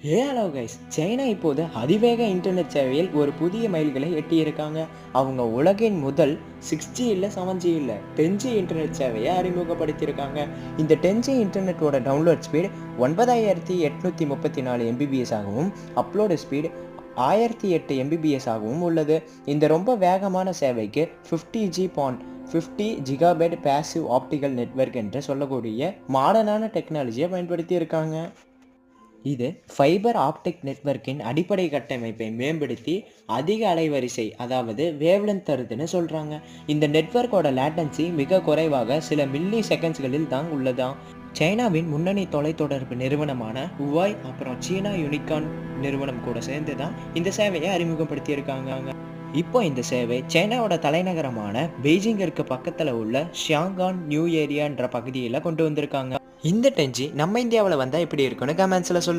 Hello guys, China இப்போது அதிவேக internet சேவையில் ஒரு புதிய மைல்களை எட்டியிருக்காங்க. அவங்க உலகின் முதல் 6G இல்லை 7G இல்லை 10G இன்டர்நெட் சேவையை அறிமுகப்படுத்தியிருக்காங்க. இந்த 10G இன்டர்நெட்டோட டவுன்லோட் ஸ்பீட் 9834 MBPS ஆகவும் அப்லோடு ஸ்பீட் 1008 MBPS ஆகவும் உள்ளது. இந்த ரொம்ப வேகமான சேவைக்கு 50 ஜிகாபைட் பேசிவ் ஆப்டிக்கல் நெட்வொர்க் என்று சொல்லக்கூடிய மாடர்னான டெக்னாலஜியை பயன்படுத்தி இருக்காங்க. இது ஃபைபர் ஆப்டிக் நெட்வொர்க்கின் அடிப்படை கட்டமைப்பை மேம்படுத்தி அதிக அலைவரிசை, அதாவது வேவ்லென்த் தருதுன்னு சொல்கிறாங்க. இந்த நெட்வொர்க்கோட லேட்டன்சி மிக குறைவாக சில மில்லி செகண்ட்ஸ்களில் தான் உள்ளதாம். சைனாவின் முன்னணி தொலைத்தொடர்பு நிறுவனமான ஹுவாய் அப்புறம் சீனா யூனிகான் நிறுவனம் கூட சேர்ந்து தான் இந்த சேவையை அறிமுகப்படுத்தியிருக்காங்க. இப்போ இந்த சேவை சைனாவோட தலைநகரமான பெய்ஜிங்கிற்கு பக்கத்தில் உள்ள ஷியாங்கான் நியூ ஏரியான்ற பகுதியில் கொண்டு வந்திருக்காங்க. இந்த 10G நம்ம இந்தியாவில் வந்தால் எப்படி இருக்குன்னு கமெண்ட்ஸில் சொல்லுங்கள்.